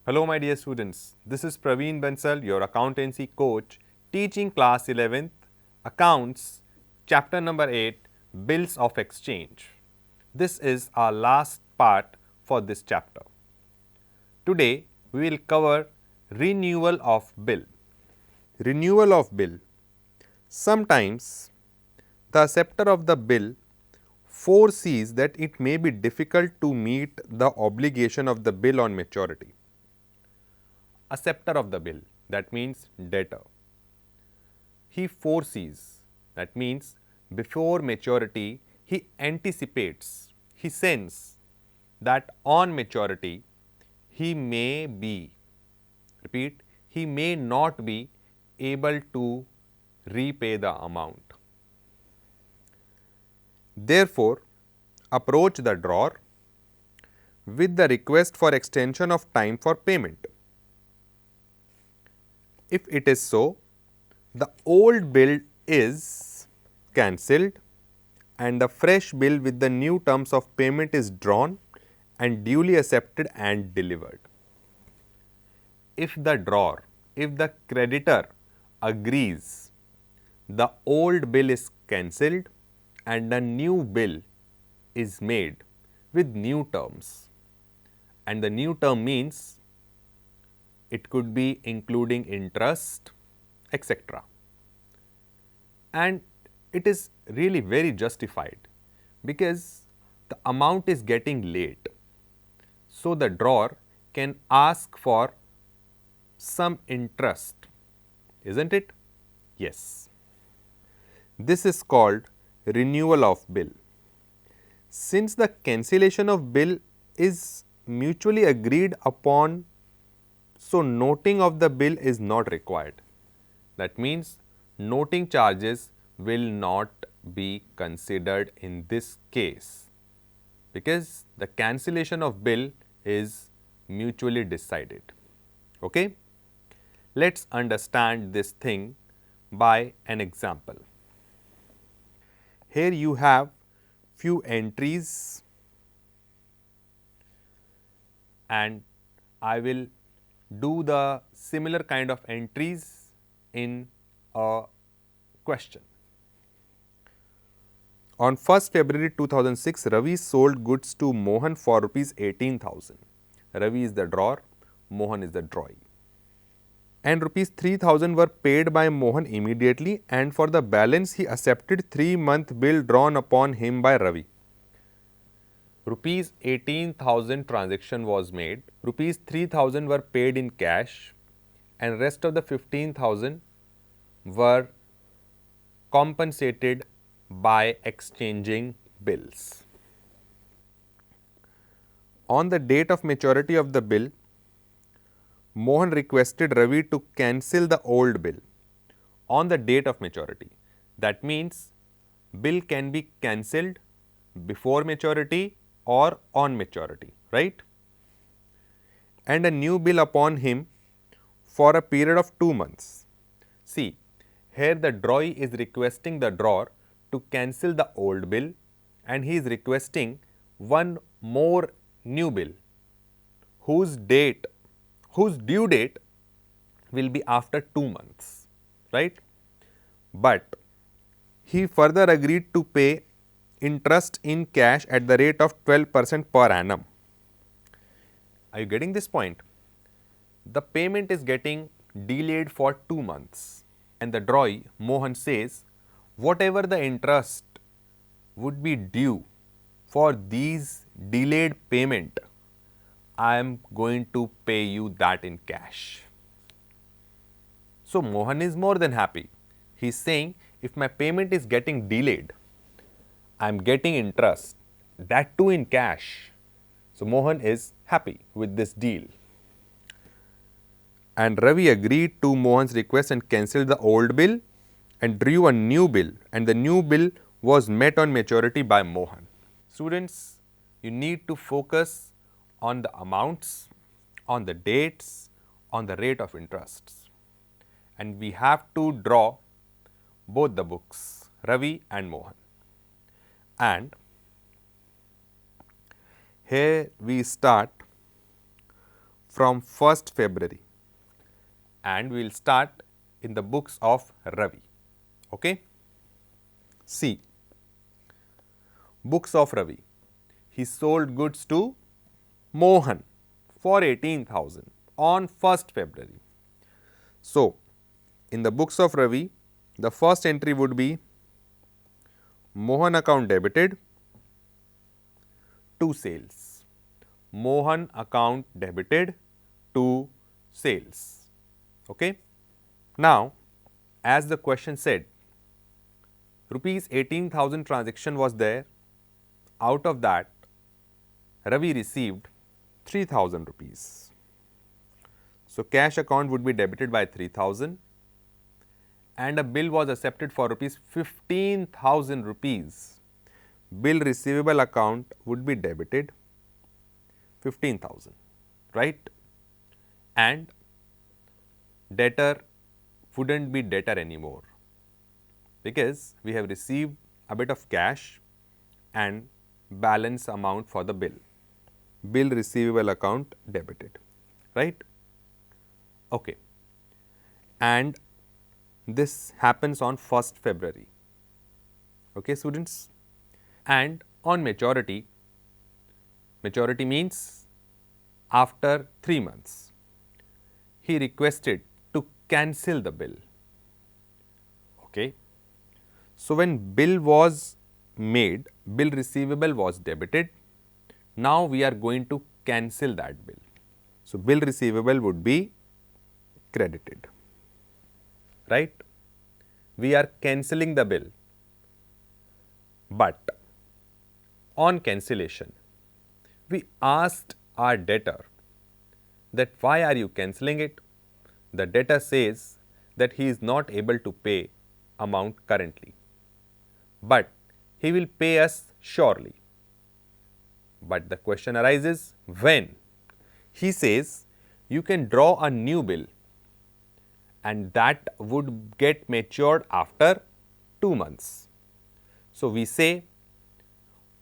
Hello my dear students, this is Praveen Bansal, your accountancy coach, teaching class 11th, accounts, chapter number 8, bills of exchange. This is our last part for this chapter. Today we will cover renewal of bill. Renewal of bill. Sometimes the acceptor of the bill foresees that it may be difficult to meet the obligation of the bill on maturity. Acceptor of the bill, that means debtor. He foresees, that means before maturity he anticipates, he senses that on maturity he may be, repeat, he may not be able to repay the amount. Therefore, approach the drawer with the request for extension of time for payment. If it is so, the old bill is cancelled and the fresh bill with the new terms of payment is drawn and duly accepted and delivered. If the drawer, if the creditor agrees, the old bill is cancelled and a new bill is made with new terms. And the new term means it could be including interest, etc. And it is really very justified because the amount is getting late. So, the drawer can ask for some interest, isn't it? Yes. This is called renewal of bill. Since the cancellation of bill is mutually agreed upon, so noting of the bill is not required. That means noting charges will not be considered in this case because the cancellation of bill is mutually decided. Okay? Let us understand this thing by an example. Here you have few entries and I will do the similar kind of entries in a question. On 1st February 2006, Ravi sold goods to Mohan for rupees 18,000. Ravi is the drawer, Mohan is the drawee. And rupees 3,000 were paid by Mohan immediately and for the balance he accepted 3-month bill drawn upon him by Ravi. Rupees 18,000 transaction was made, rupees 3,000 were paid in cash and rest of the 15,000 were compensated by exchanging bills. On the date of maturity of the bill, Mohan requested Ravi to cancel the old bill on the date of maturity. That means bill can be cancelled before maturity or on maturity, right? And a new bill upon him for a period of 2 months. See, here the drawee is requesting the drawer to cancel the old bill and he is requesting one more new bill whose due date will be after 2 months, right? But he further agreed to pay interest in cash at the rate of 12% per annum. Are you getting this point? The payment is getting delayed for 2 months and the drawee Mohan says whatever the interest would be due for these delayed payment, I am going to pay you that in cash. So, Mohan is more than happy. He is saying if my payment is getting delayed, I am getting interest, that too in cash. So, Mohan is happy with this deal. And Ravi agreed to Mohan's request and cancelled the old bill and drew a new bill, and the new bill was met on maturity by Mohan. Students, you need to focus on the amounts, on the dates, on the rate of interests. And we have to draw both the books, Ravi and Mohan. And here we start from 1st February, and we will start in the books of Ravi. Okay? See, books of Ravi. He sold goods to Mohan for 18,000 on 1st February. So, in the books of Ravi, the first entry would be Mohan account debited to sales. Mohan account debited to sales. Okay? Now, as the question said, rupees 18,000 transaction was there. Out of that, Ravi received 3,000 rupees. So, cash account would be debited by 3,000 and a bill was accepted for rupees 15,000 rupees. Bill receivable account would be debited 15,000, right? And debtor wouldn't be debtor anymore because we have received a bit of cash and balance amount for the bill. Bill receivable account debited, right? Okay. And this happens on 1st February. Okay, students? And on maturity, maturity means after 3 months, he requested to cancel the bill. Okay. So, when bill was made, bill receivable was debited. Now, we are going to cancel that bill. So, bill receivable would be credited, right? We are cancelling the bill, but on cancellation, we asked our debtor that why are you cancelling it? The debtor says that he is not able to pay amount currently, but he will pay us surely. But the question arises when? He says you can draw a new bill and that would get matured after 2 months. So, we say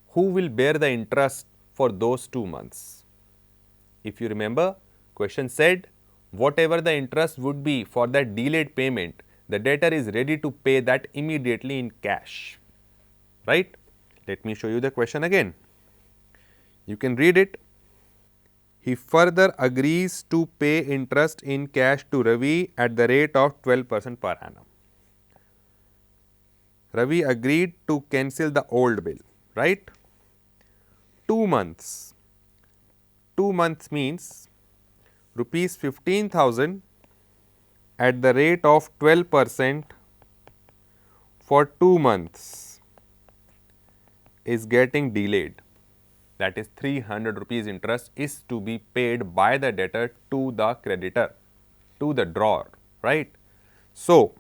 who will bear the interest for those 2 months? If you remember, question said whatever the interest would be for that delayed payment, the debtor is ready to pay that immediately in cash, right? Let me show you the question again. You can read it. He further agrees to pay interest in cash to Ravi at the rate of 12% per annum. Ravi agreed to cancel the old bill, right? 2 months. 2 months means rupees 15,000 at the rate of 12% for 2 months is getting delayed. That is 300 rupees interest is to be paid by the debtor to the creditor, to the drawer, right? So,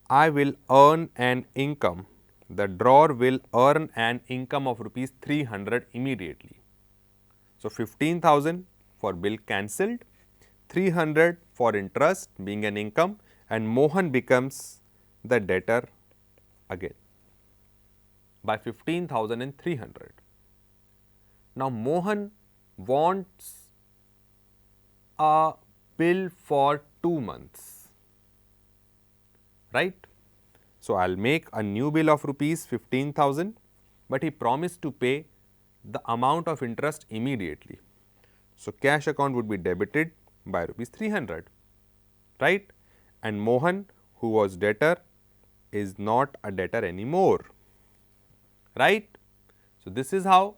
I will earn an income, the drawer will earn an income of rupees 300 immediately. So, 15,000 for bill cancelled, 300 for interest being an income, and Mohan becomes the debtor again by 15,300. Now, Mohan wants a bill for 2 months, right? So, I will make a new bill of rupees 15,000, but he promised to pay the amount of interest immediately. So, cash account would be debited by rupees 300, right? And Mohan, who was debtor, is not a debtor anymore, right? So, this is how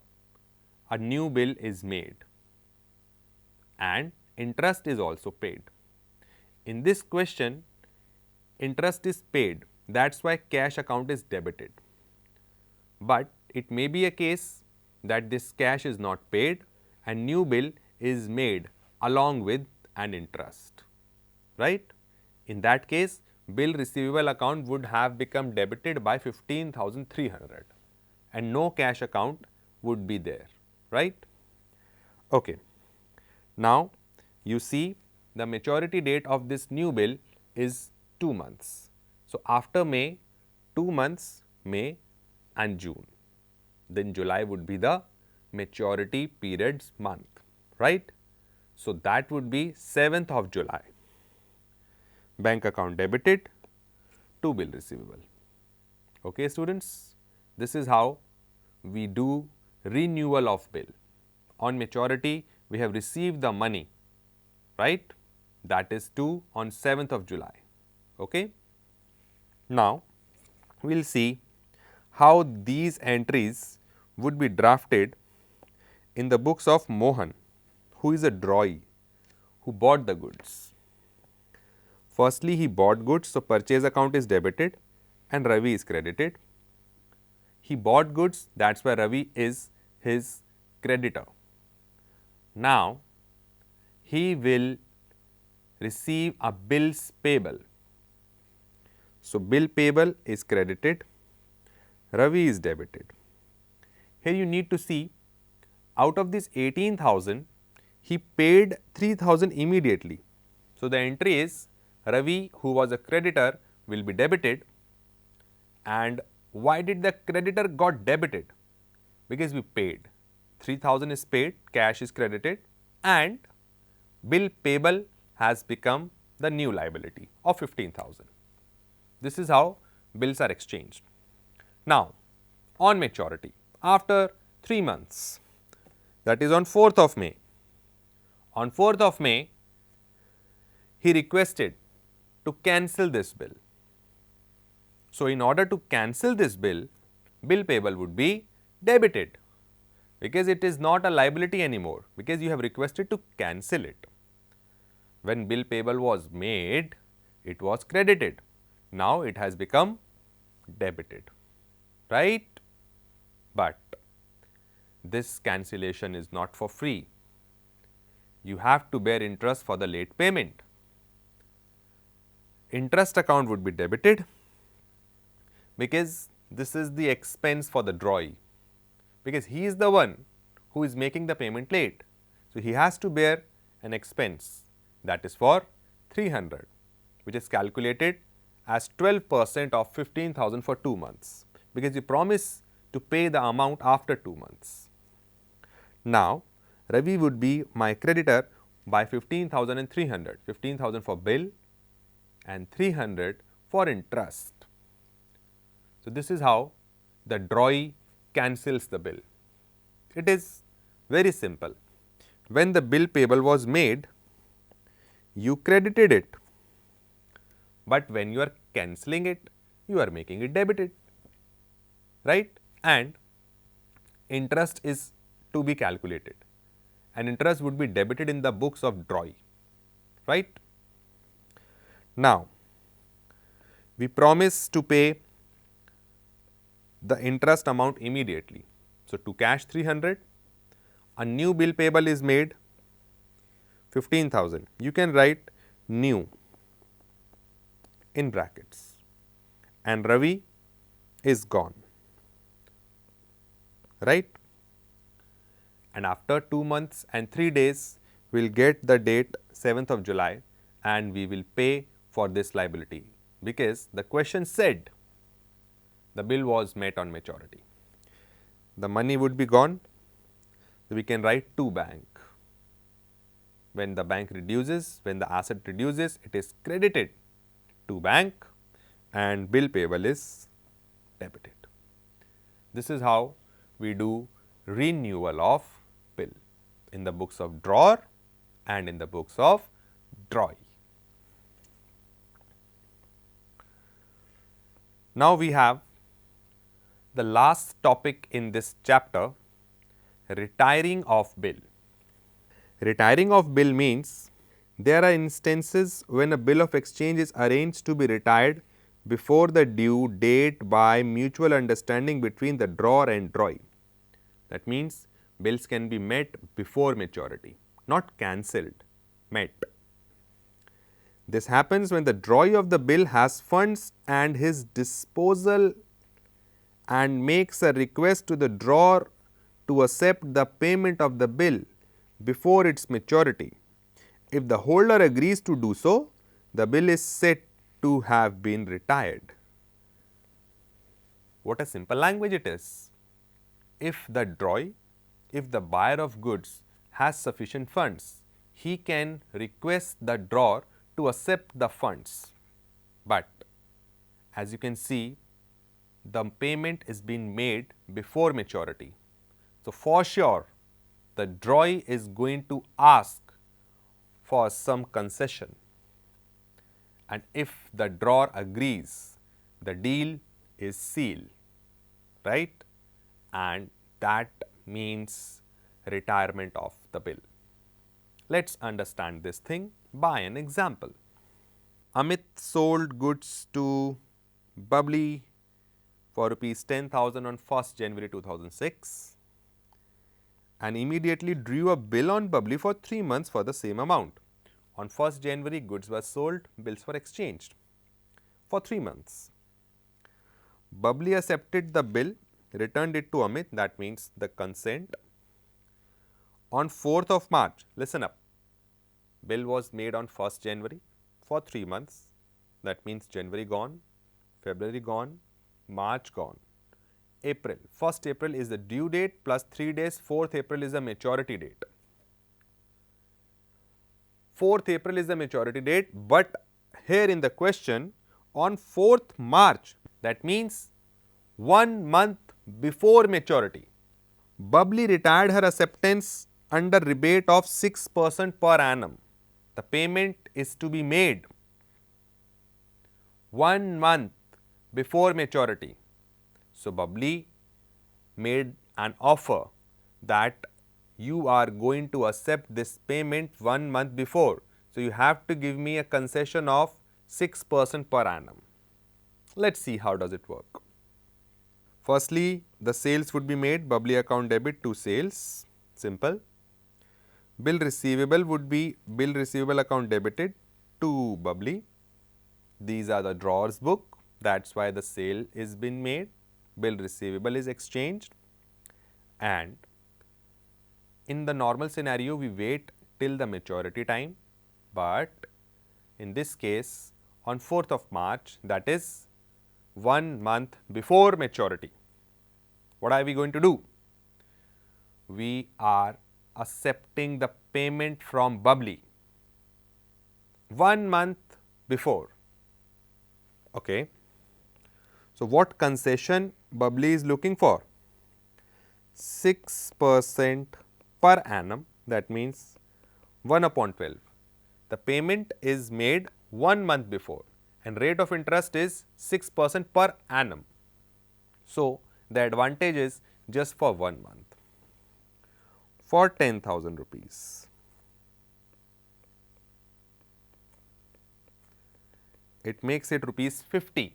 a new bill is made and interest is also paid. In this question, interest is paid, that is why cash account is debited. But it may be a case that this cash is not paid and new bill is made along with an interest, right? In that case, bill receivable account would have become debited by 15,300 and no cash account would be there, right? Okay. Now, you see the maturity date of this new bill is 2 months. So, after May, 2 months, May and June, then July would be the maturity periods month, right? So, that would be 7th of July. Bank account debited to bill receivable. Okay, students, this is how we do renewal of bill. On maturity, we have received the money, right? That is due on 7th of July. Okay. Now, we will see how these entries would be drafted in the books of Mohan, who is a drawee, who bought the goods. Firstly, he bought goods, so purchase account is debited and Ravi is credited. He bought goods, that is why Ravi is his creditor. Now, he will receive a bills payable. So, bill payable is credited, Ravi is debited. Here you need to see, out of this 18,000, he paid 3,000 immediately. So, the entry is Ravi, who was a creditor, will be debited. And why did the creditor got debited? Because we paid. 3,000 is paid, cash is credited, and bill payable has become the new liability of 15,000. This is how bills are exchanged. Now, on maturity, after 3 months, that is on 4th of May. On 4th of May, he requested to cancel this bill. So, in order to cancel this bill, bill payable would be debited, because it is not a liability anymore, because you have requested to cancel it. When bill payable was made, it was credited. Now, it has become debited, right? But this cancellation is not for free. You have to bear interest for the late payment. Interest account would be debited, because this is the expense for the drawee, because he is the one who is making the payment late. So, he has to bear an expense, that is for 300, which is calculated as 12% of 15,000 for 2 months, because you promise to pay the amount after 2 months. Now, Ravi would be my creditor by 15,000 and 300, 15,000 for bill and 300 for interest. So, this is how the drawee cancels the bill. It is very simple. When the bill payable was made, you credited it, but when you are cancelling it, you are making it debited, right? And interest is to be calculated, and interest would be debited in the books of drawee, right? Now, we promise to pay the interest amount immediately. So, to cash 300, a new bill payable is made 15,000. You can write new in brackets, and Ravi is gone, right? And after 2 months and 3 days, we will get the date 7th of July, and we will pay for this liability, because the question said the bill was met on maturity. The money would be gone, so we can write to bank. When the bank reduces, when the asset reduces, it is credited to bank and bill payable is debited. This is how we do renewal of bill in the books of drawer and in the books of drawee. Now, we have the last topic in this chapter, retiring of bill. Retiring of bill means there are instances when a bill of exchange is arranged to be retired before the due date by mutual understanding between the drawer and drawee. That means, bills can be met before maturity, not cancelled, met. This happens when the drawee of the bill has funds at his disposal and makes a request to the drawer to accept the payment of the bill before its maturity. If the holder agrees to do so, the bill is said to have been retired. What a simple language it is. If the drawee, if the buyer of goods has sufficient funds, he can request the drawer to accept the funds. But as you can see, the payment is being made before maturity. So, for sure, the drawee is going to ask for some concession, and if the drawer agrees, the deal is sealed, right? And that means retirement of the bill. Let's understand this thing by an example. Amit sold goods to Bubbly for rupees 10,000 on 1st January 2006 and immediately drew a bill on Bubbly for 3 months for the same amount. On 1st January, goods were sold, bills were exchanged for 3 months. Bubbly accepted the bill, returned it to Amit, that means the consent. On 4th of March, listen up, bill was made on 1st January for 3 months, that means January gone, February gone, March gone. April, 1st April is the due date plus 3 days, 4th April is the maturity date. 4th April is the maturity date, but here in the question, on 4th March, that means 1 month before maturity, Bubbly retired her acceptance under rebate of 6% per annum. The payment is to be made 1 month before maturity. So, Bubbly made an offer that you are going to accept this payment 1 month before. So, you have to give me a concession of 6% per annum. Let's see how does it work. Firstly, the sales would be made, Bubbly account debit to sales, simple. Bill receivable would be bill receivable account debited to Bubbly. These are the drawers book, that is why the sale is been made, bill receivable is exchanged, and in the normal scenario we wait till the maturity time, but in this case on 4th of March, that is 1 month before maturity, what are we going to do? We are accepting the payment from Bubbly 1 month before. Okay. So, what concession Bubbly is looking for? 6% per annum, that means 1 upon 12. The payment is made 1 month before and rate of interest is 6% per annum. So, the advantage is just for 1 month for 10,000 rupees. It makes it rupees 50.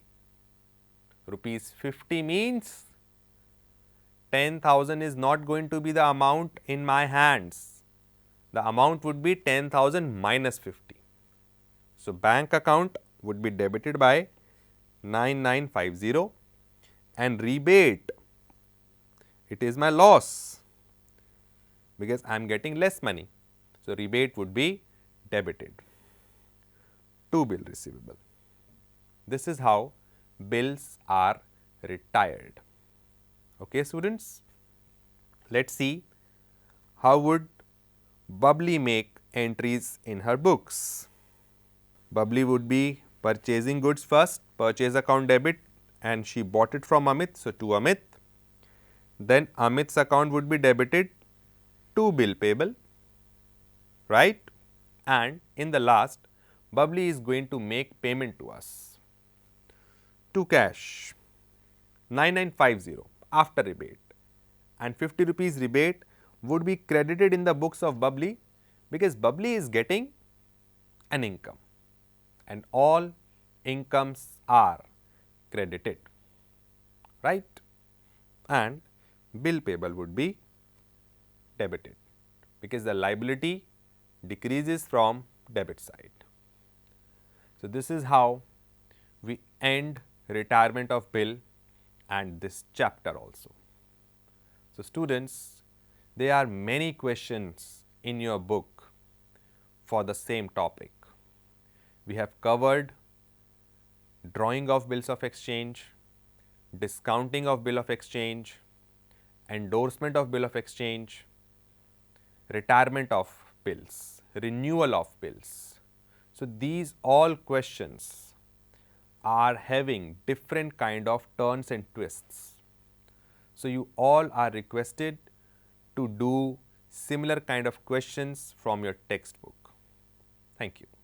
Rupees 50 means 10,000 is not going to be the amount in my hands. The amount would be 10,000 minus 50. So, bank account would be debited by 9950 and rebate, it is my loss because I am getting less money. So, rebate would be debited to bill receivable. This is how bills are retired. Okay, students, let us see how would Bubbly make entries in her books. Bubbly would be purchasing goods first, purchase account debit, and she bought it from Amit, so to Amit. Then Amit's account would be debited to bill payable, right? And in the last, Bubbly is going to make payment to us to cash 9950 after rebate, and 50 rupees rebate would be credited in the books of Bubbly because Bubbly is getting an income and all incomes are credited, right? And bill payable would be debited because the liability decreases from debit side. So, this is how we end retirement of bill and this chapter also. So, students, there are many questions in your book for the same topic. We have covered drawing of bills of exchange, discounting of bill of exchange, endorsement of bill of exchange, retirement of bills. renewal of bills. So, these all questions are having different kind of turns and twists. So, you all are requested to do similar kind of questions from your textbook. Thank you.